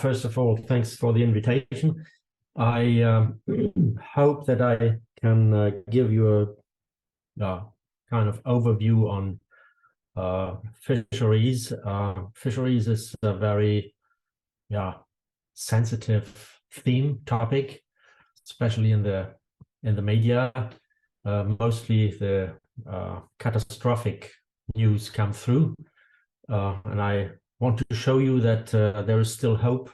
first of all, thanks for the invitation. I hope that I can give you a kind of overview on fisheries. Fisheries is a very sensitive topic, especially in the media. Mostly the catastrophic news come through, and I want to show you that there is still hope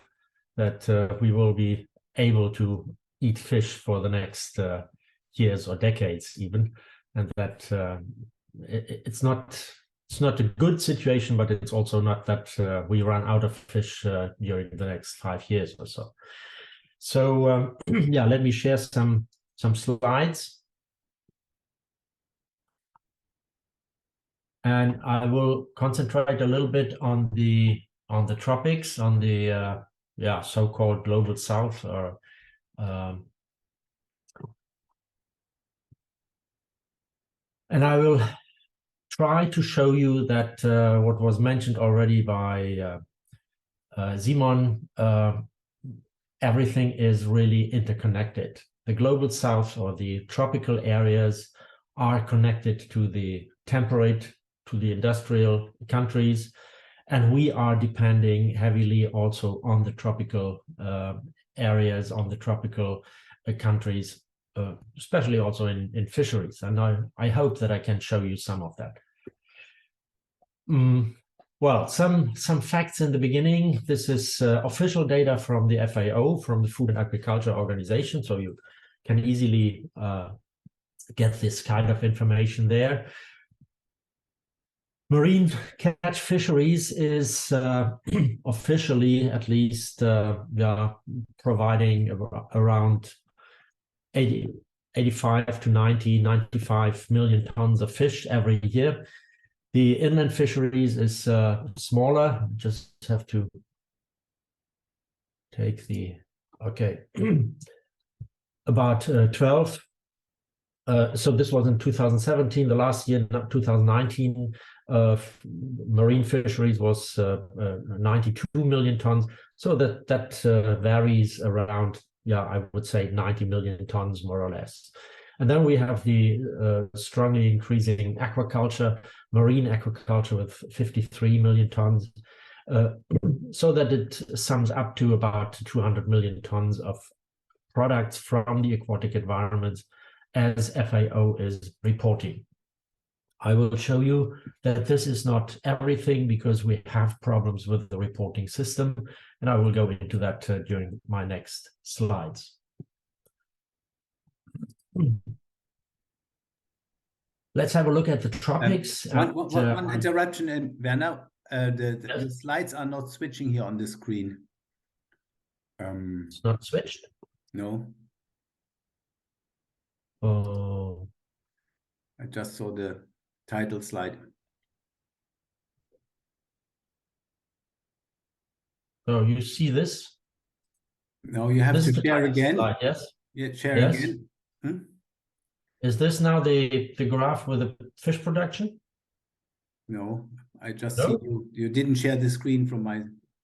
that we will be able to eat fish for the next years or decades even, and that it's not a good situation, but it's also not that we run out of fish during the next 5 years or so. So let me share some slides. And I will concentrate a little bit on the tropics, on the so-called global south, or and I will try to show you that what was mentioned already by Simon, everything is really interconnected. The global south, or the tropical areas, are connected to the temperate, to the industrial countries, and we are depending heavily also on the tropical areas, on the tropical countries, especially also in fisheries. And I hope that I can show you some of that. Well, some facts in the beginning. This is official data from the FAO, from the Food and Agriculture Organization, so you can easily get this kind of information there. Marine catch fisheries is officially, at least, providing around 85 to 95 million tons of fish every year. The inland fisheries is smaller. Just have to take the, okay, about 12. So this was in 2017. The last year, 2019, marine fisheries was 92 million tons. So that varies around, I would say 90 million tons more or less. And then we have the strongly increasing aquaculture, marine aquaculture, with 53 million tons, so that it sums up to about 200 million tons of products from the aquatic environments, as FAO is reporting. I will show you that this is not everything, because we have problems with the reporting system, and I will go into that during my next slides. Let's have a look at the tropics. One interruption, Werner. The slides are not switching here on the screen. It's not switched? No. Oh. I just saw the title slide. So you see this? No, you have to share again. Slide, yes? Yeah, share again. Is this now the graph with the fish production? No, I just see you didn't share the screen from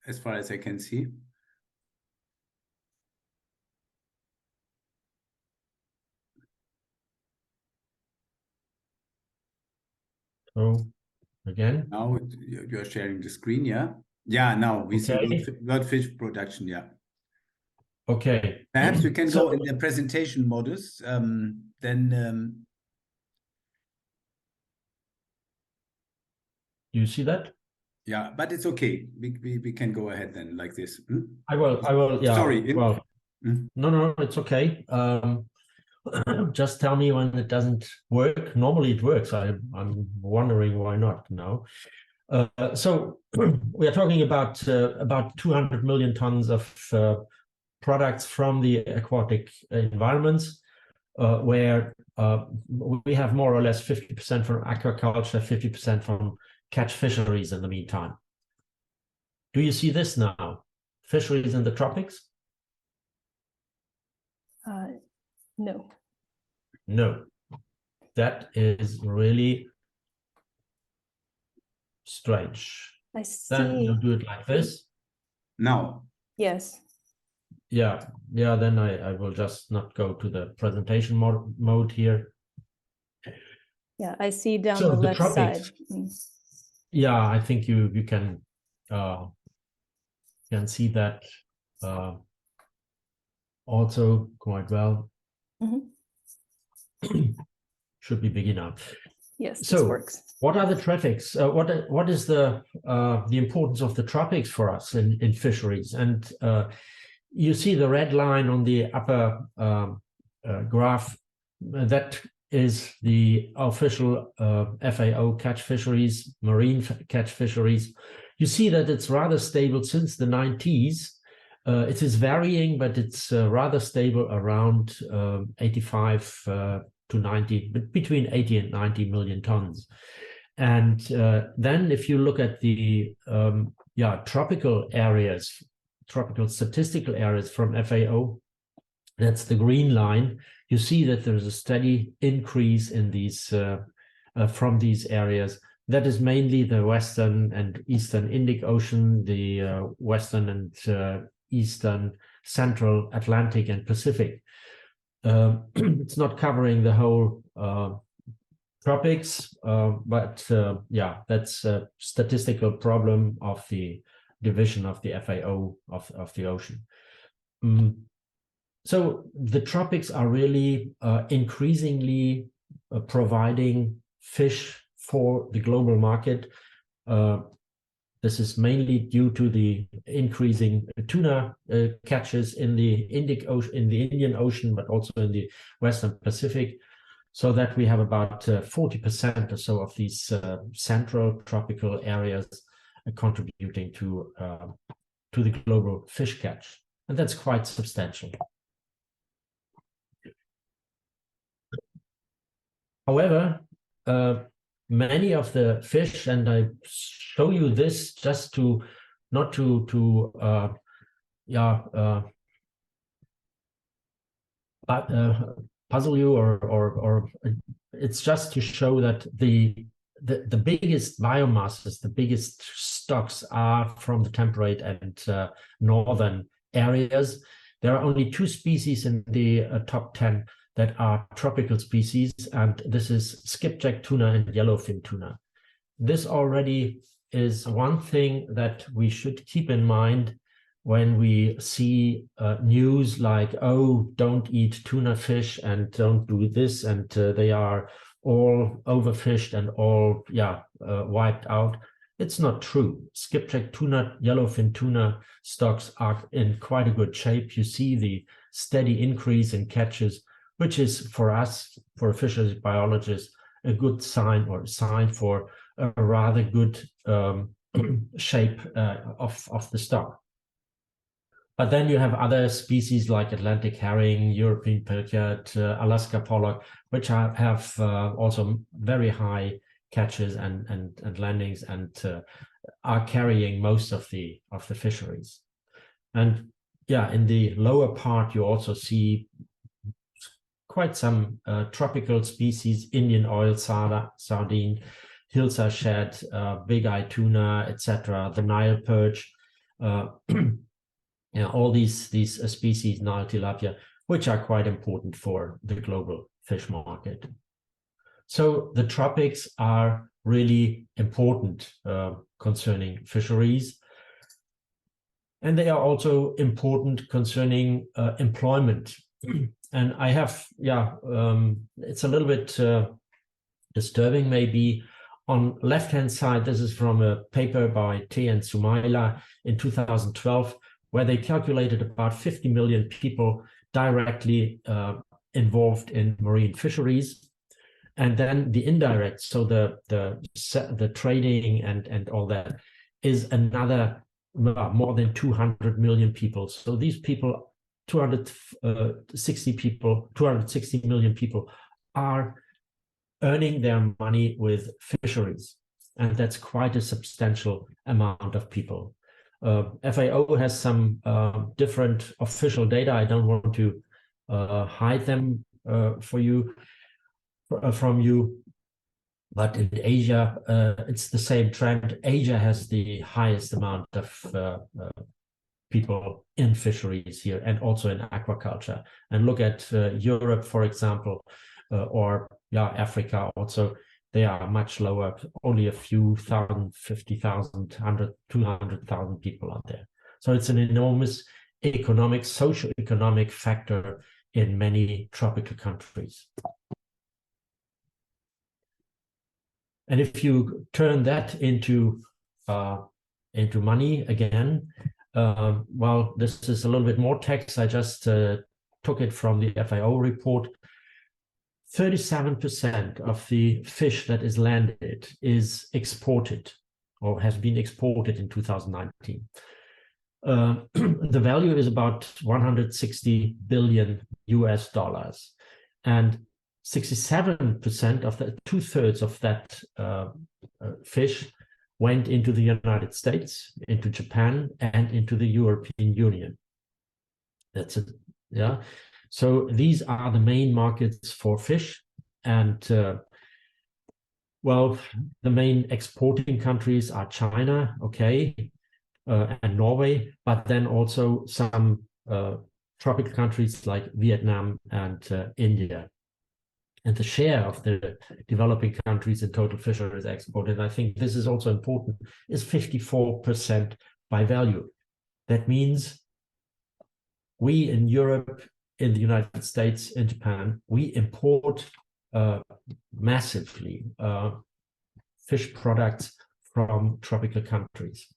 as far as I can see. So again, now you're sharing the screen. Yeah, now we see word fish production. Okay, perhaps we can go in the presentation modus, then you see that? Yeah, but it's okay, we can go ahead then, like this. I will, yeah. Sorry. Well, no, it's okay. Just tell me when it doesn't work. Normally it works. I'm wondering why not now. So we are talking about 200 million tons of products from the aquatic environments, where we have more or less 50% from aquaculture, 50% from catch fisheries in the meantime. Do you see this now? Fisheries in the tropics? No. No. That is really strange. I see. Then you do it like this. Now. Yes. Yeah, then I will just not go to the presentation mode here. Yeah, I see down So the the left tropics. side. Mm. Yeah, I think you can see that also quite well. Should be big enough. Yes, this So works. what are the tropics? What is the importance of the tropics for us in fisheries? And you see the red line on the upper graph. That is the official FAO catch fisheries, marine catch fisheries. You see that it's rather stable since the 90s. It is varying, but it's rather stable around 85 to 90, between 80 and 90 million tons. And then if you look at the tropical areas, tropical statistical areas from FAO, that's the green line, you see that there's a steady increase in these from these areas. That is mainly the Western and Eastern Indic Ocean, the Western and Eastern Central Atlantic and Pacific. It's not covering the whole tropics, but that's a statistical problem of the division of the FAO of the ocean. So the tropics are really increasingly providing fish for the global market. This is mainly due to the increasing tuna catches in the Indian Ocean, but also in the Western Pacific, so that we have about 40% or so of these central tropical areas contributing to the global fish catch, and that's quite substantial. However, many of the fish, and I show you this just to not to puzzle you, or it's just to show that the biggest biomasses, the biggest stocks are from the temperate and northern areas. There are only 2 species in the top 10 that are tropical species, and this is skipjack tuna and yellowfin tuna. This already is one thing that we should keep in mind when we see news like, oh, don't eat tuna fish and don't do this, and they are all overfished and all wiped out. It's not true. Skipjack tuna, yellowfin tuna stocks are in quite a good shape. You see the steady increase in catches, which is for us, for a fisheries biologist, a good sign, or a sign for a rather good shape of the stock. But then you have other species like Atlantic herring, European pilchard, Alaska pollock, which have also very high catches and landings, and are carrying most of the fisheries. And in the lower part you also see quite some tropical species: Indian oil sardine, hillside shad, big-eye tuna, etc., the Nile perch, all these species, Nile tilapia, which are quite important for the global fish market. So the tropics are really important concerning fisheries, and they are also important concerning employment. And I have, it's a little bit disturbing maybe. On left-hand side, this is from a paper by T and Sumaila in 2012, where they calculated about 50 million people directly involved in marine fisheries. And then the indirect, so the trading and all that, is another more than 200 million people. So these people, 260 million people, are earning their money with fisheries, and that's quite a substantial amount of people. FAO has some different official data. I don't want to hide them from you, but in Asia it's the same trend. Asia has the highest amount of people in fisheries here and also in aquaculture. And look at Europe, for example, or Africa also. They are much lower, only a few thousand, 50,000, 100, 200,000 people out there. So it's an enormous economic, socio-economic factor in many tropical countries. And if you turn that into money again, well, this is a little bit more text. I just took it from the FAO report. 37% of the fish that is landed is exported or has been exported in 2019. The value is about 160 billion US dollars, and 67% of that, 2/3 of that fish went into the United States, into Japan, and into the European Union. That's it, yeah. So these are the main markets for fish, and well, the main exporting countries are China, okay, and Norway, but then also some tropical countries like Vietnam and India. And the share of the developing countries in total fisheries exported, I think this is also important, is 54% by value. That means we in Europe, in the United States, in Japan, we import massively fish products from tropical countries.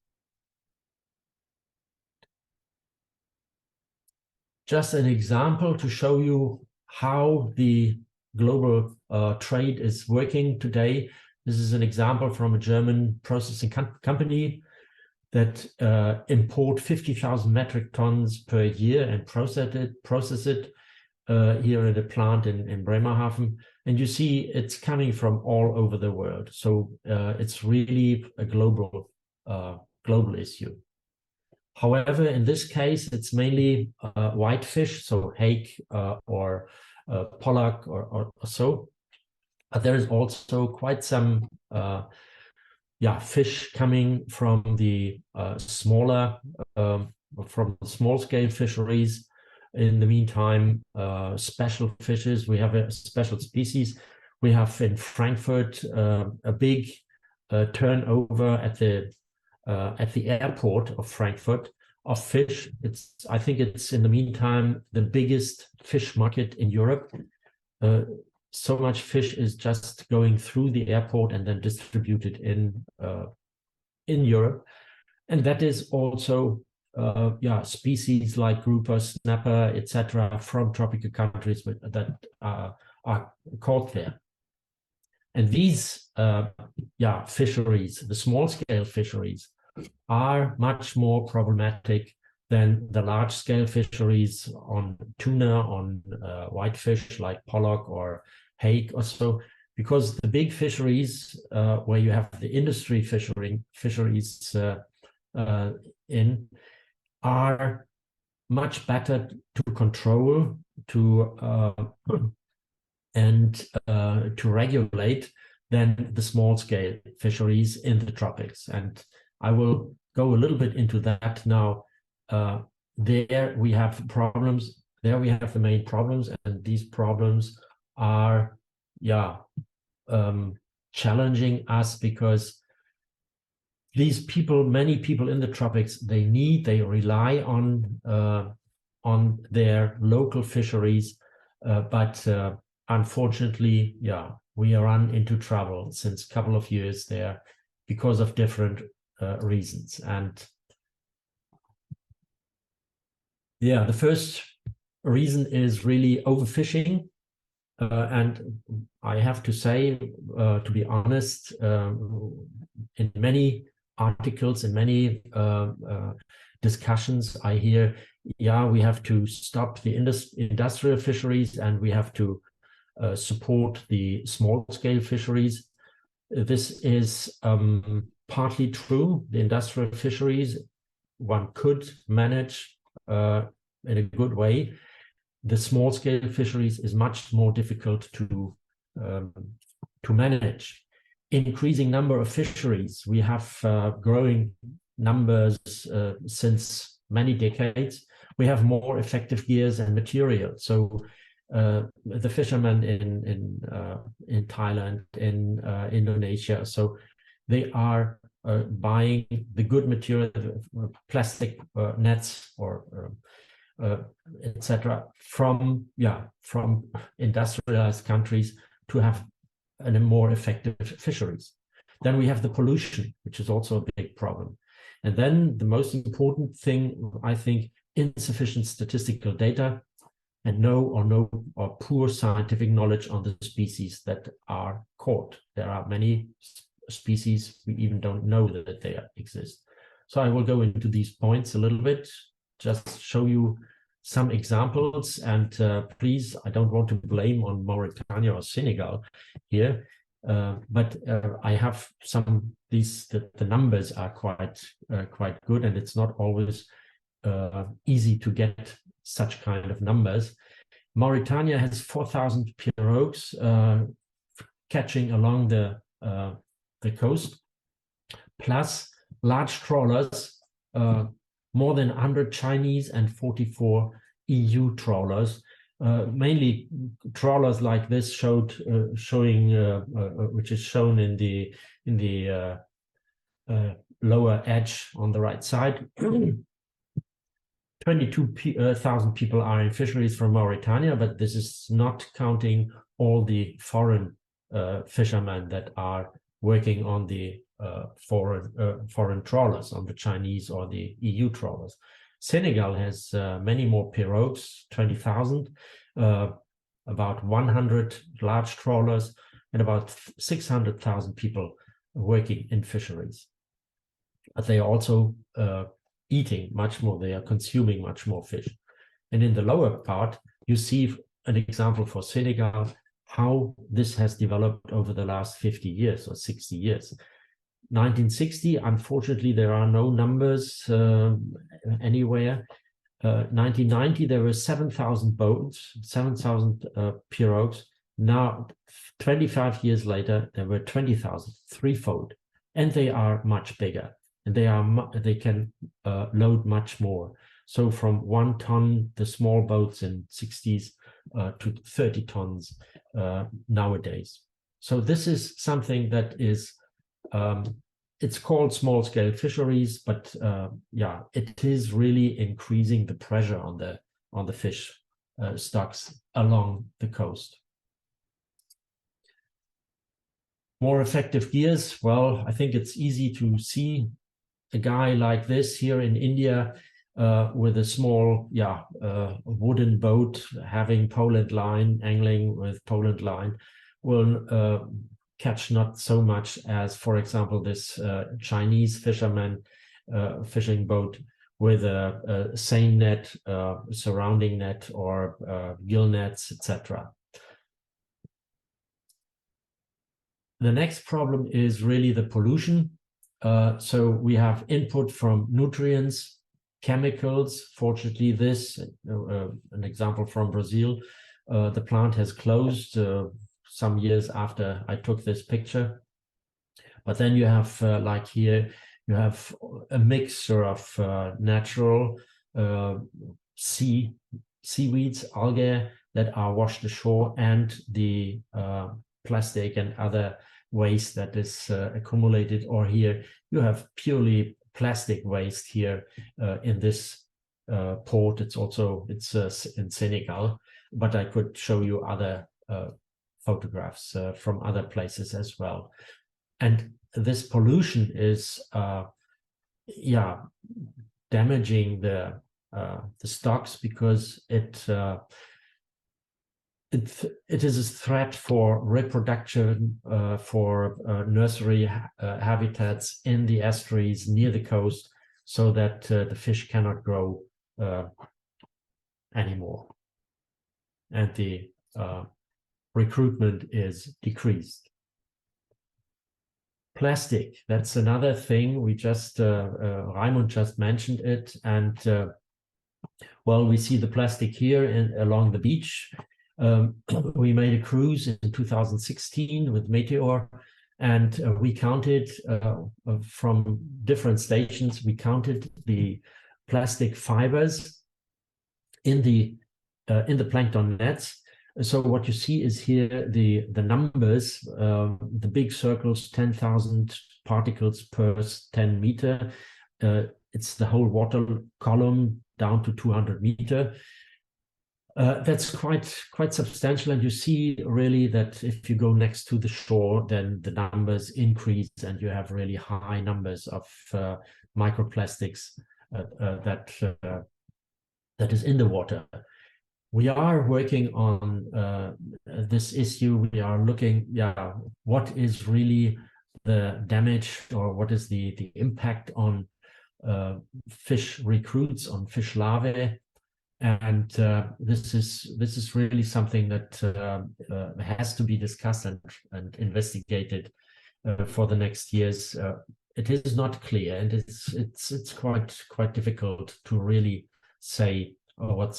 Just an example to show you how the global trade is working today. This is an example from a German processing company that import 50,000 metric tons per year and process it here at a plant in Bremerhaven. And you see it's coming from all over the world. So it's really a global issue. However, in this case, it's mainly whitefish, so hake or pollock or so. But there is also quite some fish coming from the smaller, from small-scale fisheries. In the meantime, special fishes. We have a special species. We have in Frankfurt a big turnover at the airport of Frankfurt of fish. I think it's in the meantime the biggest fish market in Europe. So much fish is just going through the airport and then distributed in Europe, and that is also species like grouper, snapper, etc., from tropical countries that are caught there. And these fisheries, the small-scale fisheries, are much more problematic than the large-scale fisheries on tuna, on whitefish like pollock or hake or so, because the big fisheries where you have the industry fisheries in are much better to control, and to regulate than the small-scale fisheries in the tropics. And I will go a little bit into that now. There we have problems. There we have the main problems, and these problems are challenging us because these people, many people in the tropics, they rely on their local fisheries, but unfortunately, we run into trouble since a couple of years there because of different reasons. And the first reason is really overfishing. And I have to say, to be honest, in many articles, in many discussions, I hear, we have to stop the industrial fisheries and we have to support the small-scale fisheries. This is partly true. The industrial fisheries one could manage in a good way. The small-scale fisheries is much more difficult to manage. Increasing number of fisheries. We have growing numbers since many decades, we have more effective gears and material. So the fishermen in Thailand, in Indonesia, so they are buying the good material, plastic nets or etc. from industrialized countries to have a more effective fisheries. Then we have the pollution, which is also a big problem. And then the most important thing, I think, insufficient statistical data and no or poor scientific knowledge on the species that are caught. There are many species we even don't know that they exist. So I will go into these points a little bit, just show you some examples, and please, I don't want to blame on Mauritania or Senegal here, but I have some, the numbers are quite good, and it's not always easy to get such kind of numbers. Mauritania has 4,000 pirogues catching along the coast, plus large trawlers, more than 100 Chinese and 44 EU trawlers, mainly trawlers like this showing, which is shown in the lower edge on the right side. 22,000 people are in fisheries from Mauritania, but this is not counting all the foreign fishermen that are working on the foreign trawlers, on the Chinese or the EU trawlers. Senegal has many more pirogues, 20,000, about 100 large trawlers, and about 600,000 people working in fisheries. But they are also eating much more, they are consuming much more fish. And in the lower part, you see an example for Senegal, how this has developed over the last 50 years or 60 years. 1960, unfortunately, there are no numbers anywhere. 1990, there were 7,000 boats, 7,000 pirogues. Now, 25 years later, there were 20,000, threefold, and they are much bigger, and they can load much more. So from 1 ton, the small boats in 60s, to 30 tons nowadays. So this is something that is, it's called small-scale fisheries, but yeah, it is really increasing the pressure on the fish stocks along the coast. More effective gears. Well, I think it's easy to see a guy like this here in India with a small, wooden boat having Poland line, angling with Poland line, will catch not so much as, for example, this Chinese fisherman fishing boat with a seine net, surrounding net, or gill nets, etc. The next problem is really the pollution. So we have input from nutrients, chemicals. Fortunately, this, an example from Brazil, the plant has closed some years after I took this picture. But then you have, like here, you have a mixture of natural seaweeds, algae that are washed ashore, and the plastic and other waste that is accumulated. Or here you have purely plastic waste here in this port. It's in Senegal, but I could show you other photographs from other places as well. And this pollution is damaging the stocks, because it is a threat for reproduction, for nursery habitats in the estuaries near the coast, so that the fish cannot grow anymore, and the recruitment is decreased. Plastic, that's another thing. We just, Raimund just mentioned it, and well, we see the plastic here along the beach. We made a cruise in 2016 with Meteor, and we counted from different stations, we counted the plastic fibers in the plankton nets. So what you see is here the numbers, the big circles, 10,000 particles per 10 meter. It's the whole water column down to 200 meter. That's quite substantial, and you see really that if you go next to the shore, then the numbers increase, and you have really high numbers of microplastics that is in the water. We are working on this issue. We are looking, what is really the damage, or what is the impact on fish recruits, on fish larvae. And this is really something that has to be discussed and investigated for the next years. It is not clear, and it's quite difficult to really say what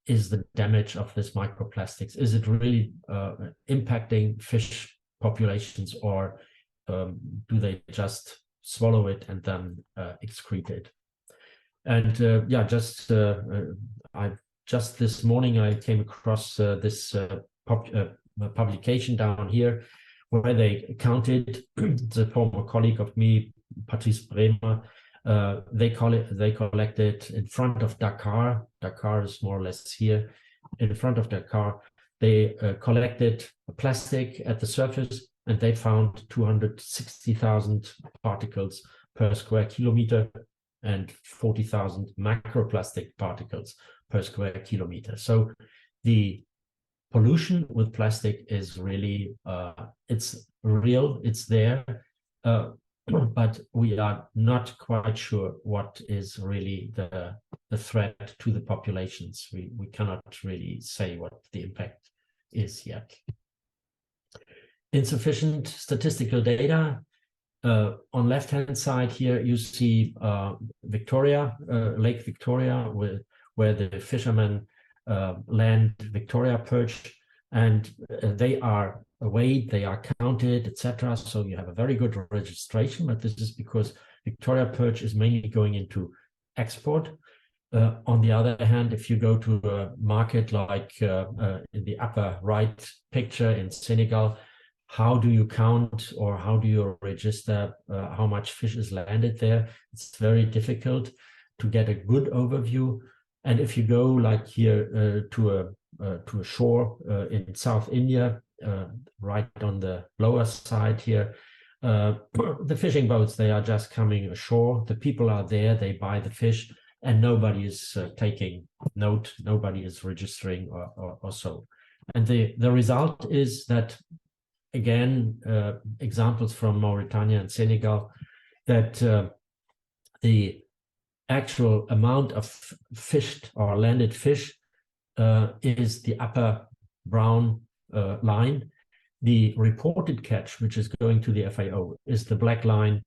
is the damage of this microplastics. Is it really impacting fish populations, or do they just swallow it and then excrete it? And just this morning I came across this publication down here where they counted. The former colleague of me, Patrice Bremer, they collected in front of Dakar. Dakar is more or less here in front of Dakar. They collected plastic at the surface, and they found 260,000 particles per square kilometer and 40,000 macroplastic particles per square kilometer. So the pollution with plastic is really, it's real, it's there, but we are not quite sure what is really the threat to the populations. We cannot really say what the impact is yet. Insufficient statistical data. On left-hand side here, you see Victoria, Lake Victoria, where the fishermen land Victoria perch, and they are weighed, they are counted, etc. So you have a very good registration, but this is because Victoria perch is mainly going into export. On the other hand, if you go to a market like in the upper right picture in Senegal, how do you count, or how do you register how much fish is landed there? It's very difficult to get a good overview. And if you go like here to a shore in South India, right on the lower side here, the fishing boats, they are just coming ashore. The people are there, they buy the fish, and nobody is taking note, nobody is registering or so. And the result is that, again, examples from Mauritania and Senegal, that the actual amount of fished or landed fish is the upper brown line. The reported catch, which is going to the FAO, is the black line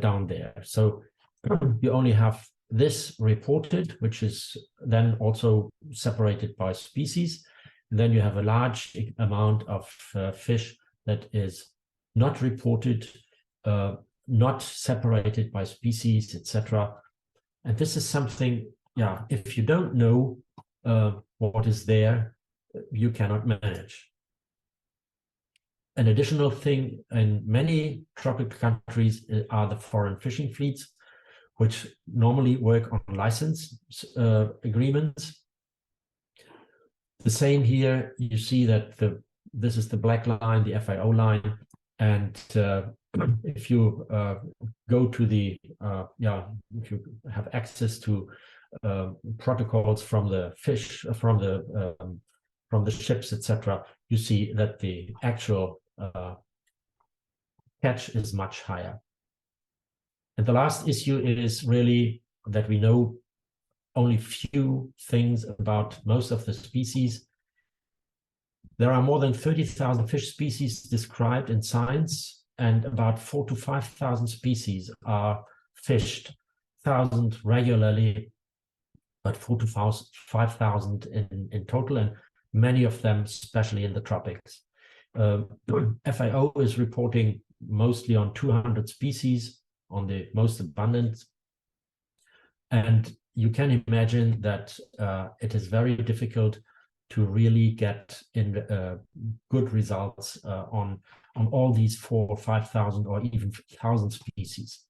down there. So you only have this reported, which is then also separated by species. And then you have a large amount of fish that is not reported, not separated by species, etc. And this is something, if you don't know what is there, you cannot manage. An additional thing in many tropical countries are the foreign fishing fleets, which normally work on license agreements. The same here, you see that this is the black line, the FAO line, and if you go to the if you have access to protocols from the fish, from the ships, etc., you see that the actual catch is much higher. And the last issue is really that we know only few things about most of the species. There are more than 30,000 fish species described in science, and about 4,000 to 5,000 species are fished, 1,000 regularly, but 4,000 to 5,000 in total, and many of them, especially in the tropics. FAO is reporting mostly on 200 species, on the most abundant And you can imagine that it is very difficult to really get in good results on all these 4,000 or 5,000 or even 1,000 species.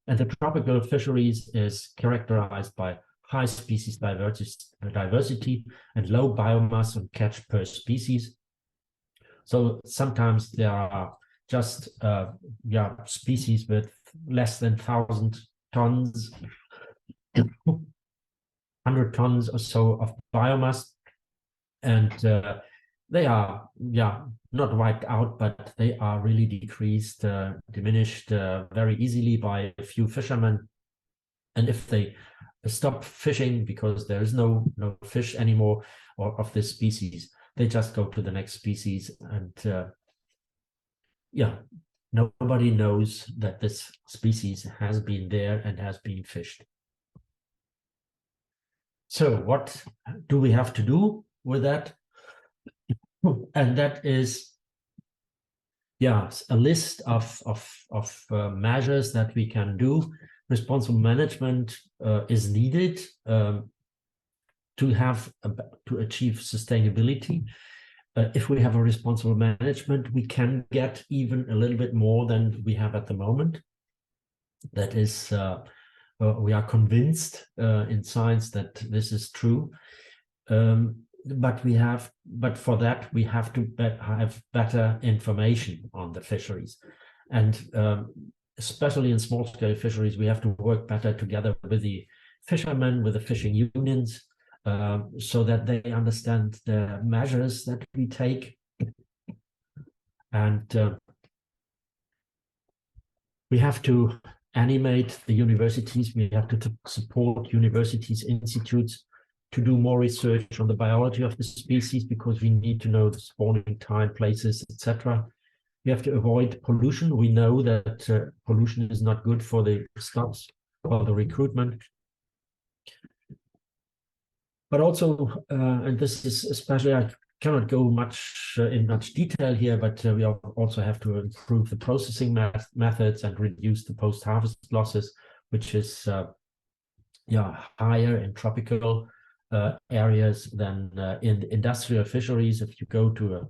And the tropical fisheries is characterized by high species diversity and low biomass on catch per species. So sometimes there are just species with less than 1,000 tons, 100 tons or so of biomass, and they are not wiped out, but they are really decreased, diminished very easily by a few fishermen. And if they stop fishing because there is no fish anymore or of this species, they just go to the next species, and nobody knows that this species has been there and has been fished. So what do we have to do with that? And that is, a list of measures that we can do. Responsible management is needed to achieve sustainability. If we have a responsible management, we can get even a little bit more than we have at the moment. That is, we are convinced in science that this is true. But for that, we have to have better information on the fisheries. And especially in small-scale fisheries, we have to work better together with the fishermen, with the fishing unions, so that they understand the measures that we take. And we have to animate the universities. We have to support universities, institutes, to do more research on the biology of the species, because we need to know the spawning time, places, etc. We have to avoid pollution. We know that pollution is not good for the stocks, for the recruitment. But also, and this is especially, I cannot go in much detail here, but we also have to improve the processing methods and reduce the post-harvest losses, which is higher in tropical areas than in industrial fisheries. If you go to a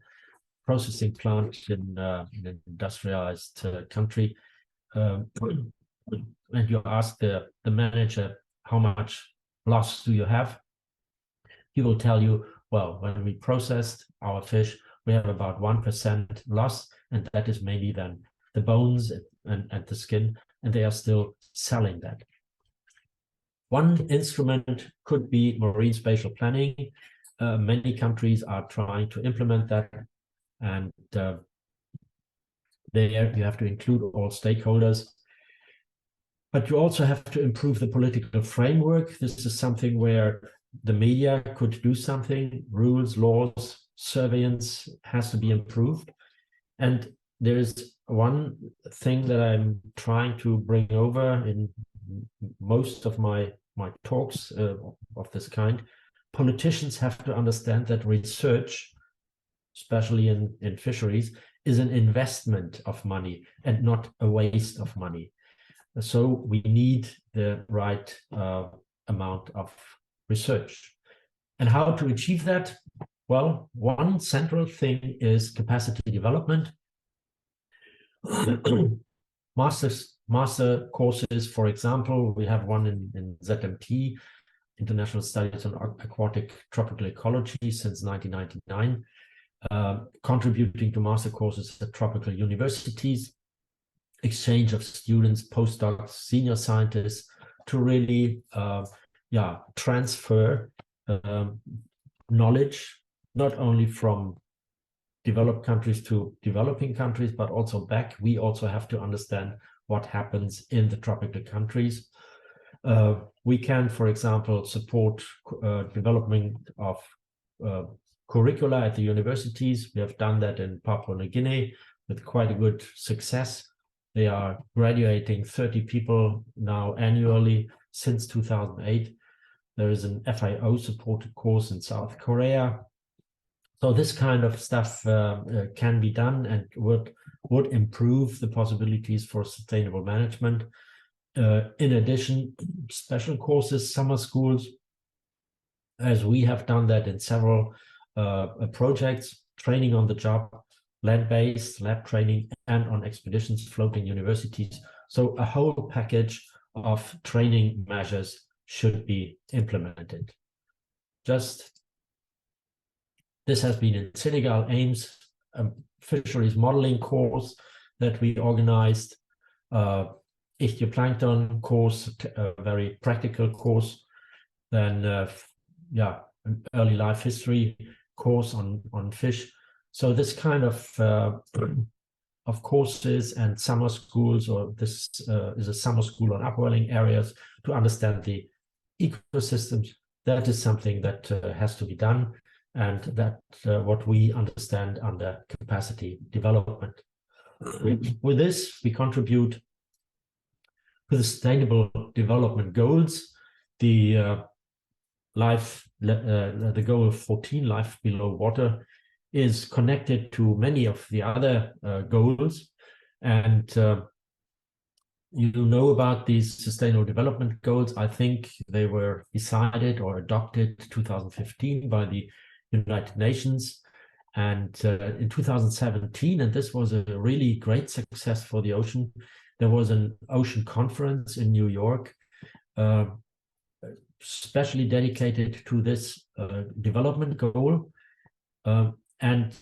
processing plant in an industrialized country, and you ask the manager, how much loss do you have? He will tell you, well, when we processed our fish, we have about 1% loss, and that is mainly then the bones and the skin, and they are still selling that. One instrument could be marine spatial planning. Many countries are trying to implement that, and there you have to include all stakeholders. But you also have to improve the political framework. This is something where the media could do something. Rules, laws, surveillance has to be improved. And there is one thing that I'm trying to bring over in most of my talks of this kind. Politicians have to understand that research, especially in fisheries, is an investment of money and not a waste of money. So we need the right amount of research. And how to achieve that? Well, one central thing is capacity development. Master courses, for example, we have one in ZMT, International Studies on Aquatic Tropical Ecology, since 1999, contributing to master courses at tropical universities, exchange of students, postdocs, senior scientists, to really transfer knowledge, not only from developed countries to developing countries, but also back. We also have to understand what happens in the tropical countries. We can, for example, support development of curricula at the universities. We have done that in Papua New Guinea with quite a good success. They are graduating 30 people now annually since 2008. There is an FIO supported course in South Korea. So this kind of stuff can be done and would improve the possibilities for sustainable management. in addition, special courses, summer schools, as we have done that in several projects, training on the job, land-based lab training, and on expeditions, floating universities. So a whole package of training measures should be implemented. This has been in Senegal, Ames, a fisheries modeling course that we organized, ichthyoplankton course, a very practical course, then an early life history course on fish. So this kind of courses and summer schools, or this is a summer school on upwelling areas to understand the ecosystems. That is something that has to be done, and that what we understand under capacity development. With this, we contribute to the Sustainable Development Goals. The goal 14, life below water, is connected to many of the other goals. And you know about these Sustainable Development Goals. I think they were decided or adopted 2015 by the United Nations. And in 2017, and this was a really great success for the ocean, there was an ocean conference in New York, specially dedicated to this development goal. And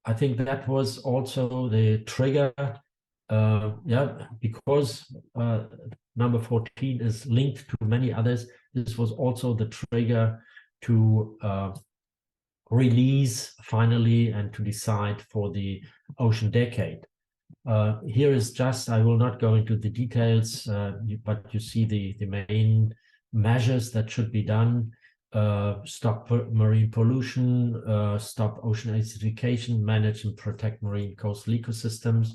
I think that was also the trigger, because number 14 is linked to many others. This was also the trigger to release finally and to decide for the ocean decade. Here is just, I will not go into the details, but you see the main measures that should be done. Stop marine pollution, stop ocean acidification, manage and protect marine coastal ecosystems,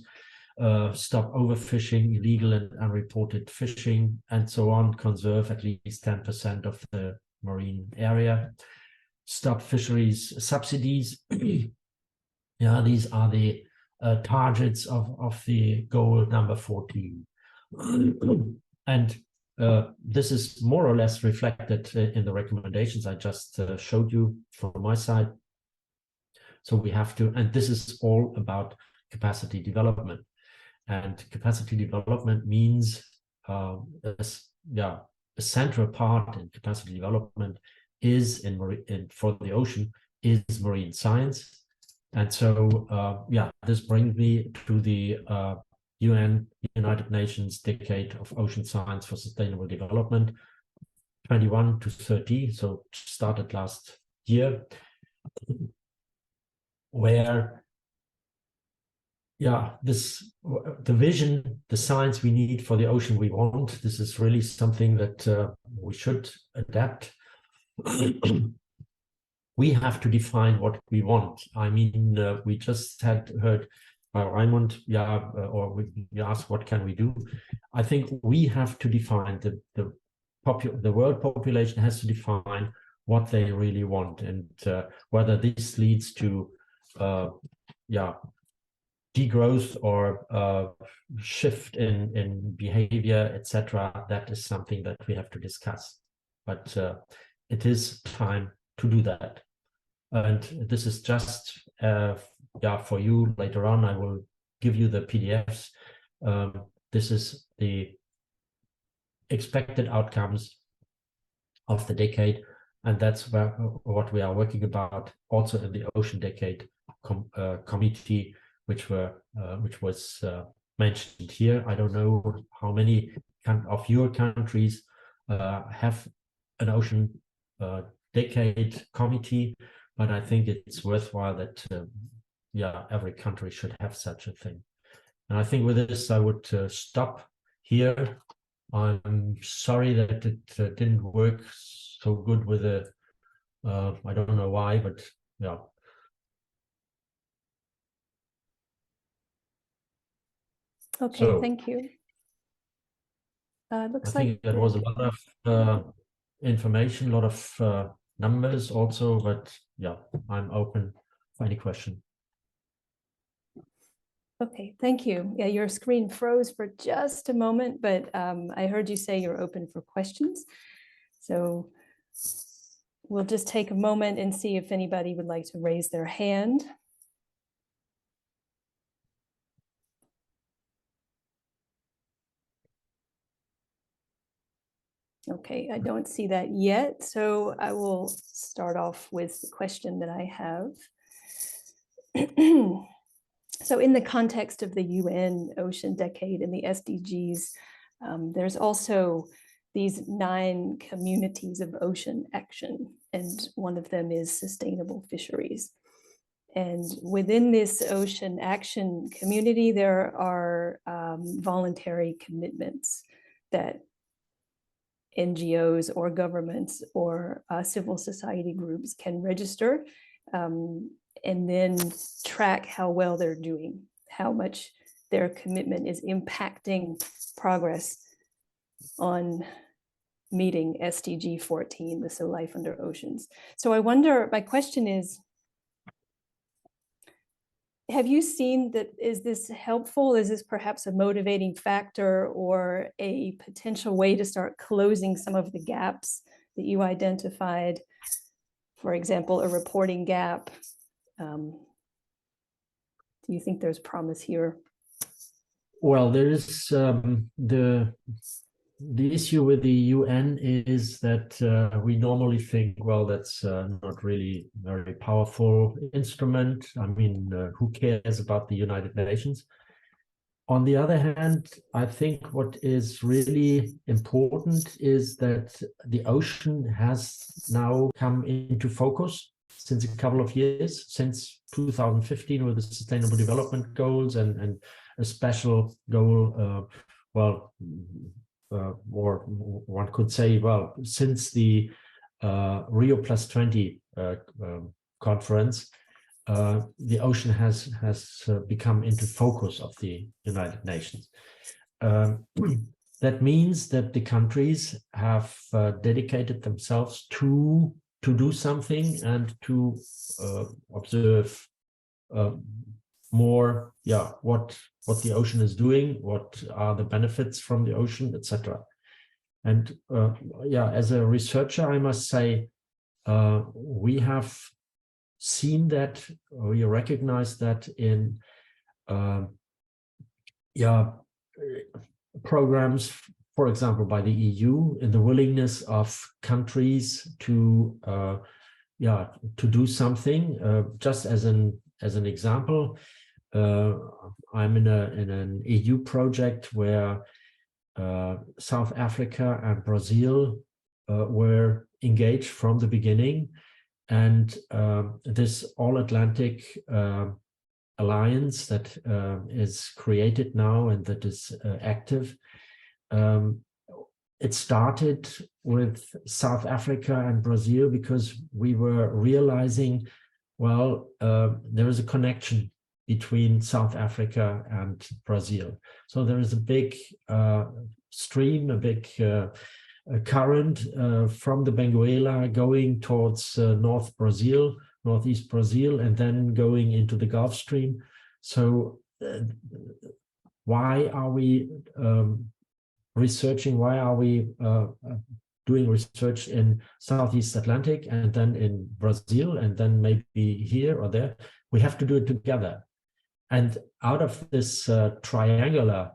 stop overfishing, illegal and unreported fishing, and so on, conserve at least 10% of the marine area, stop fisheries subsidies. Yeah, these are the targets of the goal number 14. And this is more or less reflected in the recommendations I just showed you from my side. So we have to, and this is all about capacity development. And capacity development means a central part in capacity development is for the ocean is marine science. And so, this brings me to the United Nations Decade of Ocean Science for Sustainable Development, 21 to 30, so started last year, where, the vision, the science we need for the ocean we want, this is really something that we should adapt. We have to define what we want. I mean, we just heard by Raimund, or we asked, what can we do? I think we have to define, the world population has to define what they really want, and whether this leads to degrowth or shift in behavior, etc. That is something that we have to discuss. But it is time to do that. And this is just for you. Later on, I will give you the PDFs. This is the expected outcomes of the decade, and that's what we are working about also in the Ocean Decade Committee, which was mentioned here. I don't know how many of your countries have an Ocean Decade Committee, but I think it's worthwhile that every country should have such a thing. And I think with this I would stop here. I'm sorry that it didn't work so good with the I don't know why, but yeah. Okay, So, thank you. Looks I think there was a lot of information, a lot of numbers also, but yeah, I'm open for any question. Okay, thank you. Yeah, your screen froze for just a moment, but I heard you say you're open for questions. So we'll just take a moment and see if anybody would like to raise their hand. Okay, I don't see that yet, so I will start off with the question that I have. So in the context of the UN Ocean Decade and the SDGs, there's also these 9 communities of ocean action, and one of them is sustainable fisheries. And within this ocean action community, there are voluntary commitments that NGOs or governments or civil society groups can register and then track how well they're doing, how much their commitment is impacting progress on meeting SDG 14, the So Life Under Oceans. So I wonder, my question is, have you seen that, is this helpful? Is this perhaps a motivating factor or a potential way to start closing some of the gaps that you identified? For example, a reporting gap. Do you think there's promise here? Well, there is the issue with the UN is that we normally think, well, that's not really a very powerful instrument. I mean, who cares about the United Nations? On the other hand, I think what is really important is that the ocean has now come into focus since a couple of years, since 2015 with the Sustainable Development Goals and a special goal, or one could say, well, since the Rio +20 conference, the ocean has become into focus of the United Nations. That means that the countries have dedicated themselves to do something and to observe more, what the ocean is doing, what are the benefits from the ocean, etc. And as a researcher, I must say, we have seen that, we recognize that in programs, for example, by the EU, in the willingness of countries to do something. Just as an example, I'm in an EU project where South Africa and Brazil were engaged from the beginning, and this all-Atlantic alliance that is created now and that is active. It started with South Africa and Brazil because we were realizing, well, there is a connection between South Africa and Brazil. So there is a big stream, a big current from the Benguela going towards northeast Brazil, and then going into the Gulf Stream. So why are we researching? Why are we doing research in Southeast Atlantic and then in Brazil and then maybe here or there? We have to do it together. And out of this triangular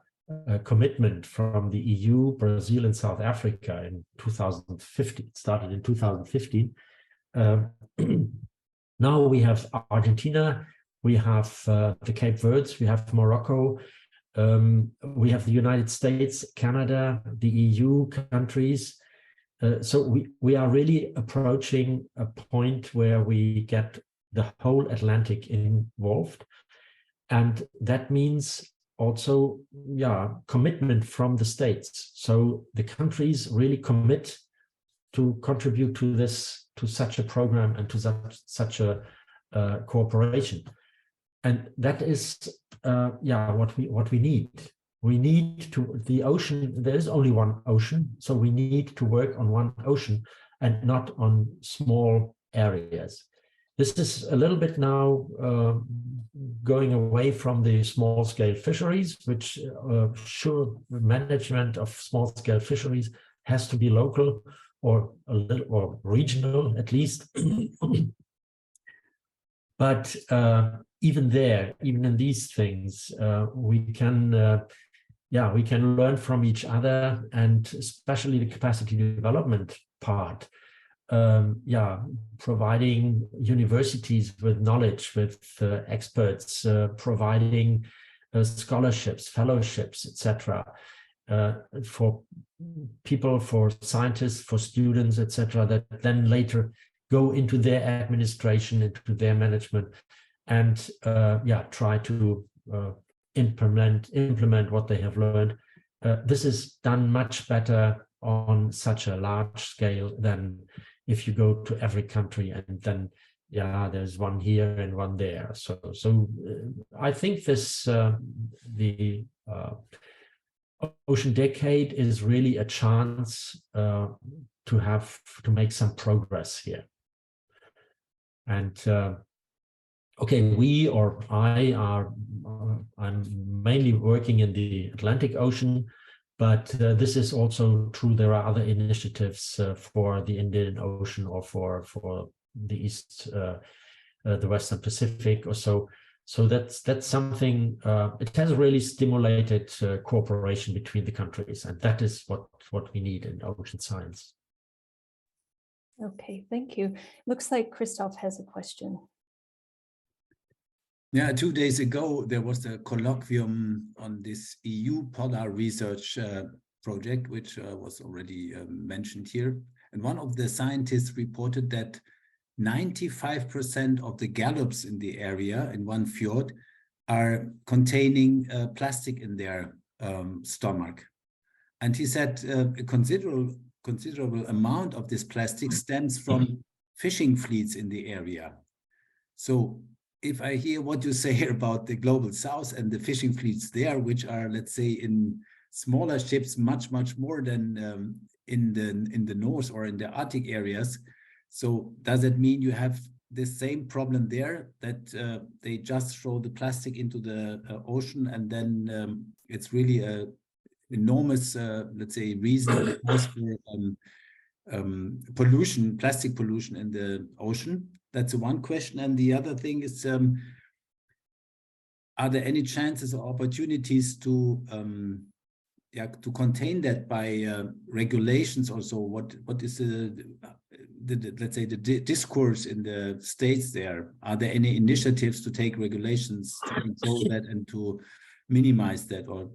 commitment from the EU, Brazil, and South Africa in 2015, it started in 2015. Now we have Argentina, we have the Cape Verdes, we have Morocco, we have the United States, Canada, the EU countries. So we are really approaching a point where we get the whole Atlantic involved. And that means also, commitment from the states. So the countries really commit to contribute to this, to such a program and to such a cooperation. And that is, what we need. We need to, the ocean, there is only one ocean, so we need to work on one ocean and not on small areas. This is a little bit now going away from the small-scale fisheries, which sure, management of small-scale fisheries has to be local or a little or regional at least. But even there, even in these things, we can learn from each other, and especially the capacity development part. Providing universities with knowledge, with experts, providing scholarships, fellowships, etc. For people, for scientists, for students, etc., that then later go into their administration, into their management, and try to implement what they have learned. This is done much better on such a large scale than if you go to every country and then there's one here and one there. So I think this the Ocean Decade is really a chance to make some progress here. And we or I are I'm mainly working in the Atlantic Ocean, but this is also true. There are other initiatives for the Indian Ocean or for the East, the Western Pacific or so. So that's something. It has really stimulated cooperation between the countries, and that is what we need in ocean science. Okay, thank you. Looks like Christoph has a question. Yeah, 2 days ago, there was a colloquium on this EU polar research project, which was already mentioned here. And one of the scientists reported that 95% of the gallops in the area, in one fjord, are containing plastic in their stomach. And he said a considerable amount of this plastic stems from fishing fleets in the area. So if I hear what you say about the global south and the fishing fleets there, which are, let's say, in smaller ships, much more than in the north or in the Arctic areas. So does it mean you have the same problem there, that they just throw the plastic into the ocean, and then it's really a enormous, let's say, reason for pollution, plastic pollution in the ocean? That's one question. And the other thing is, are there any chances or opportunities to contain that by regulations also? What is the let's say the discourse in the States there? Are there any initiatives to take regulations to control that and to minimize that? Or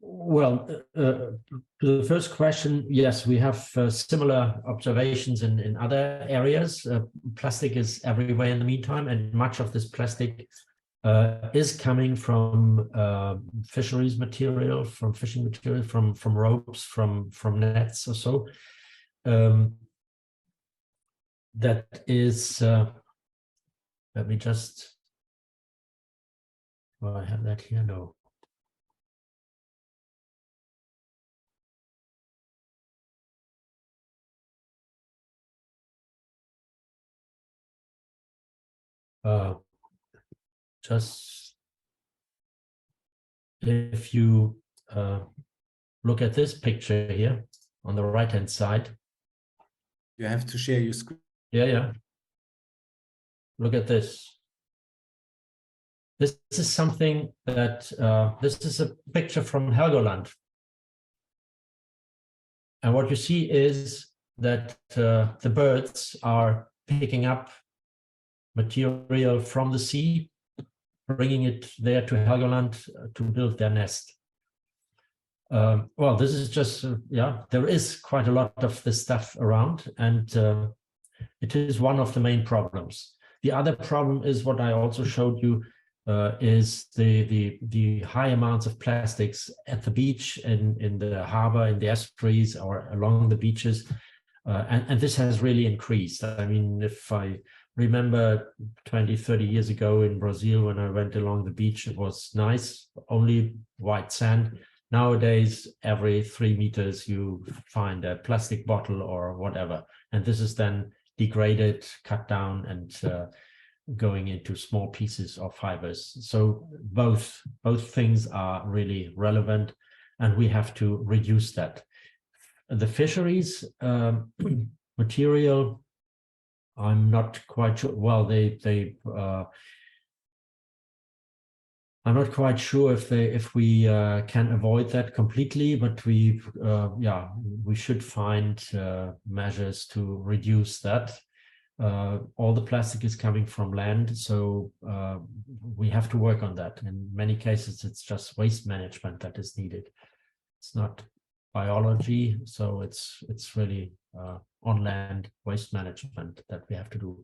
well, to the first question, yes, we have similar observations in other areas. Plastic is everywhere in the meantime, and much of this plastic is coming from fisheries material, from fishing material, from ropes, from nets or so. That is, let me just, well, I have that here, no. Just if you look at this picture here on the right-hand side. you have to share your screen. Yeah. Look at this. This is something that, this is a picture from Helgoland. And what you see is that the birds are picking up material from the sea, bringing it there to Helgoland to build their nest. Well, this is just, there is quite a lot of this stuff around, and it is one of the main problems. The other problem is what I also showed you, is the high amounts of plastics at the beach, in the harbor, in the estuaries, or along the beaches. And this has really increased. I mean, if I remember 20, 30 years ago in Brazil, when I went along the beach, it was nice, only white sand. Nowadays, every 3 meters, you find a plastic bottle or whatever. And this is then degraded, cut down, and going into small pieces of fibers. So both things are really relevant, and we have to reduce that. The fisheries material, I'm not quite sure. Well, I'm not quite sure if we can avoid that completely, but we should find measures to reduce that. All the plastic is coming from land, so we have to work on that. In many cases, it's just waste management that is needed. It's not biology, so it's really on land waste management that we have to do.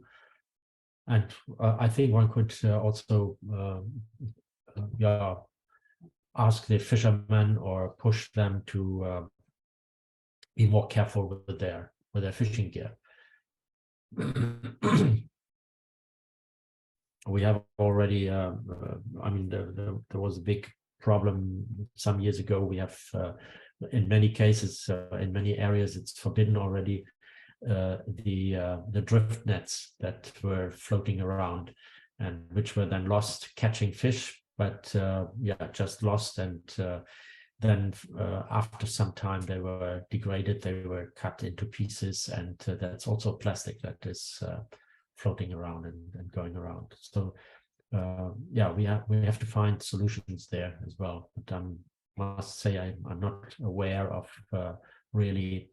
And I think one could also ask the fishermen or push them to be more careful with their fishing gear. We have already, I mean, there was a big problem some years ago. We have, in many cases, in many areas, it's forbidden already, the drift nets that were floating around and which were then lost catching fish, but just lost. And then after some time they were degraded, they were cut into pieces, and that's also plastic that is floating around and going around. So we have to find solutions there as well. But I must say I'm not aware of really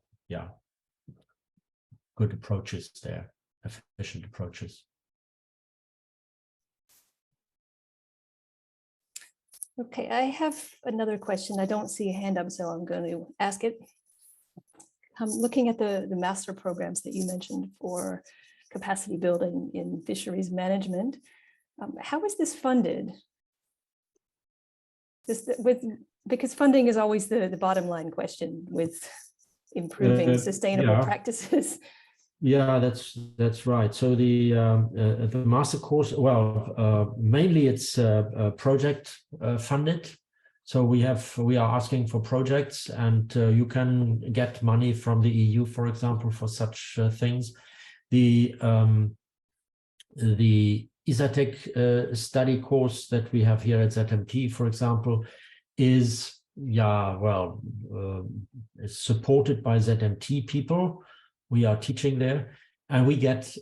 good approaches there, efficient approaches. Okay, I have another question. I don't see a hand up, so I'm going to ask it. I'm looking at the master programs that you mentioned for capacity building in fisheries management. How is this funded? Because funding is always the bottom line question with improving sustainable practices. Yeah, that's right. So the master course, well, mainly it's project funded. So we are asking for projects, and you can get money from the EU, for example, for such things. The ISATEC study course that we have here at ZMT, for example, is is supported by ZMT people. We are teaching there, and we get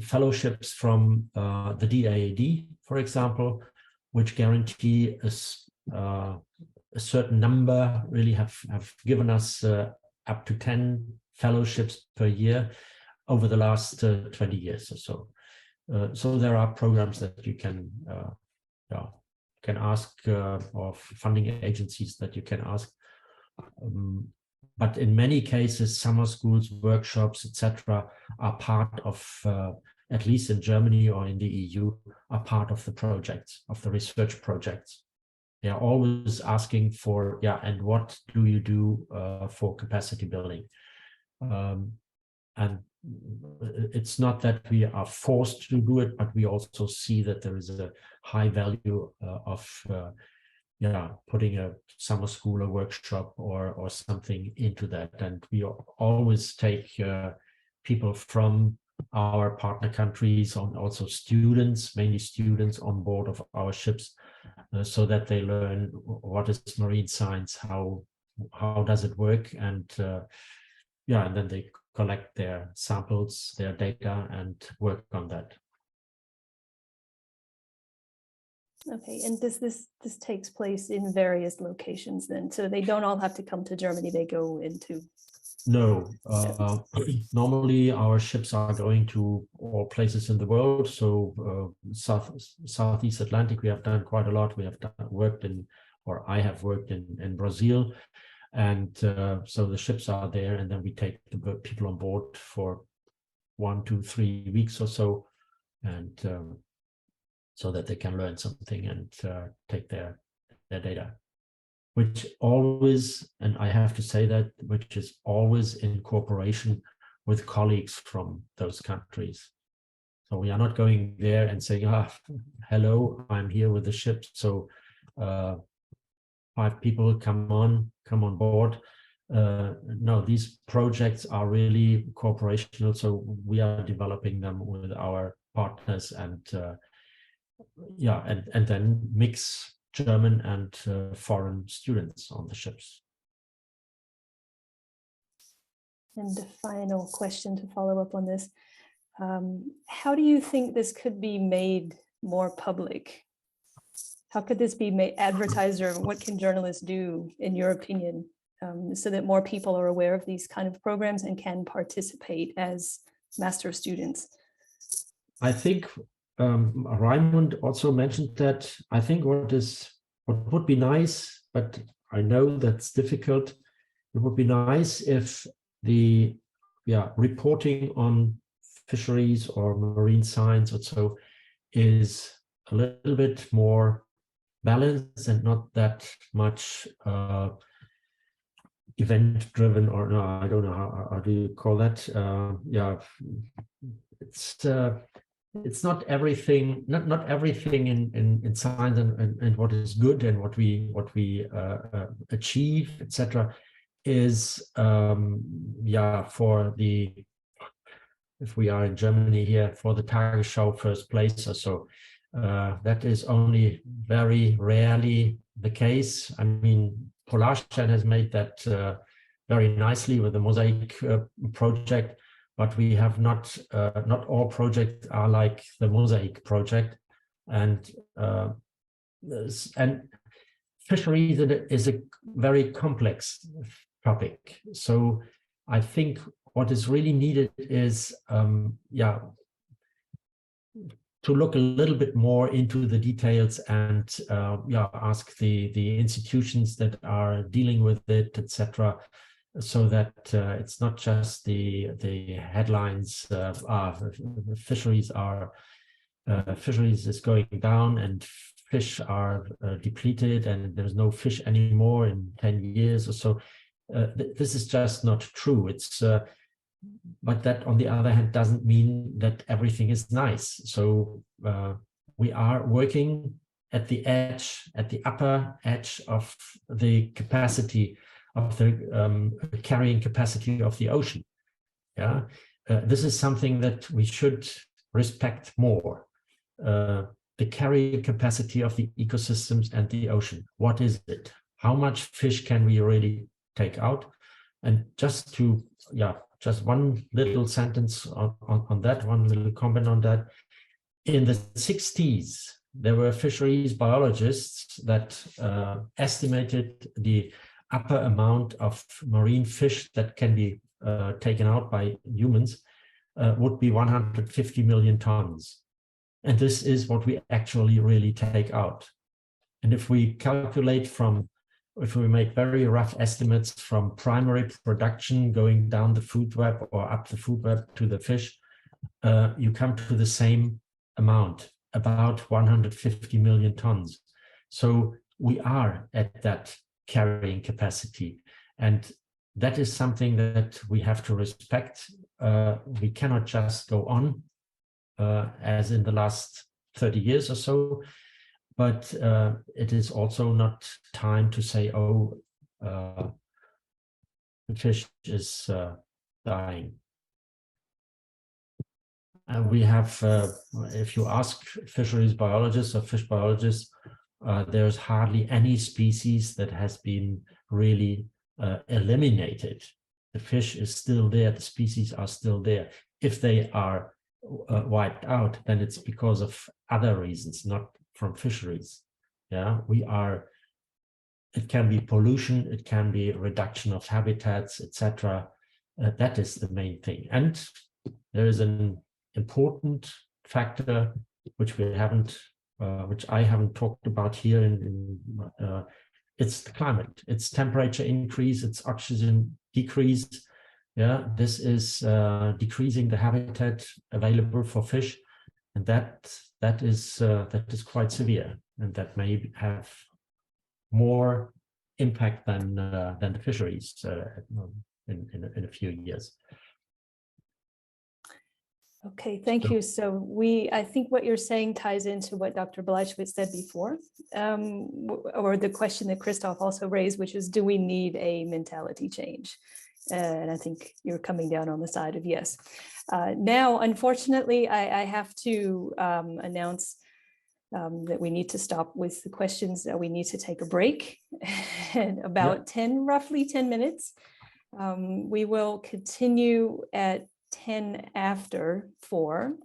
fellowships from the DAAD, for example, which guarantee a certain number, really have given us up to 10 fellowships per year over the last 20 years or so. So there are programs that you can ask of funding agencies that you can ask. But in many cases, summer schools, workshops, etc., are part of, at least in Germany or in the EU, are part of the projects, of the research projects. They are always asking for, and what do you do for capacity building? And it's not that we are forced to do it, but we also see that there is a high value of putting a summer school, a workshop, or something into that. And we always take people from our partner countries, also students, mainly students, on board of our ships, so that they learn what is marine science, how does it work, and then they collect their samples, their data, and work on that. Okay, and this takes place in various locations then, so they don't all have to come to Germany, they go into... No, normally our ships are going to all places in the world. So Southeast Atlantic, we have done quite a lot. We have worked in, or I have worked in Brazil. And so the ships are there, and then we take the people on board for 1, 2, 3 weeks or so, and so that they can learn something and take their data, which always, and I have to say that, which is always in cooperation with colleagues from those countries. So we are not going there and saying, hello, I'm here with the ship, so 5 people come on board. no, these projects are really cooperational, so we are developing them with our partners, and yeah, and then mix German and foreign students on the ships. And the final question to follow up on this, how do you think this could be made more public? How could this be made advertised, or what can journalists do, in your opinion, so that more people are aware of these kind of programs and can participate as master students? I think Raimund also mentioned that. I think what would be nice, but I know that's difficult. It would be nice if the reporting on fisheries or marine science or so is a little bit more balanced and not that much event driven, or no, I don't know how do you call that. Yeah, it's not everything, not everything in science and what is good and what we achieve, etc. is for the, if we are in Germany here, for the Tagesschau first place or so. That is only very rarely the case. I mean, Polarstern has made that very nicely with the Mosaic project, but we have not all projects are like the Mosaic project, and fisheries is a very complex topic. So I think what is really needed is to look a little bit more into the details and ask the institutions that are dealing with it, etc., so that it's not just the headlines. Fisheries is going down and fish are depleted and there's no fish anymore in 10 years or so. This is just not true. It's but that, on the other hand, doesn't mean that everything is nice. So we are working at the edge, at the upper edge of the capacity of the carrying capacity of the ocean. Yeah, this is something that we should respect more. The carrying capacity of the ecosystems and the ocean. What is it? How much fish can we really take out? And just one little sentence on that, one little comment on that. In the 60s, there were fisheries biologists that estimated the upper amount of marine fish that can be taken out by humans would be 150 million tons. And this is what we actually really take out. And if we calculate if we make very rough estimates from primary production going down the food web or up the food web to the fish, you come to the same amount, about 150 million tons. So we are at that carrying capacity. And that is something that we have to respect. We cannot just go on as in the last 30 years or so. But it is also not time to say, oh, the fish is dying. And we have, if you ask fisheries biologists or fish biologists, there's hardly any species that has been really eliminated. The fish is still there, the species are still there. If they are wiped out, then it's because of other reasons, not from fisheries. Yeah, it can be pollution, it can be reduction of habitats, etc. That is the main thing. And there is an important factor which I haven't talked about here. It's the climate, it's temperature increase, it's oxygen decrease. Yeah, this is decreasing the habitat available for fish, and that is quite severe, and that may have more impact than the fisheries in a few years. Okay, thank you. So I think what you're saying ties into what Dr. Bleichwitz said before, or the question that Christoph also raised, which is, do we need a mentality change? And I think you're coming down on the side of yes. Now, unfortunately, I have to announce that we need to stop with the questions, that we need to take a break in about roughly 10 minutes. We will continue at 10 after 4.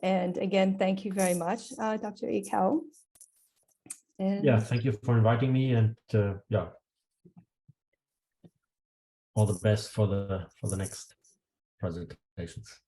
And again, thank you very much, Dr. Ekau. And yeah, thank you for inviting me, and yeah, all the best for the next presentations.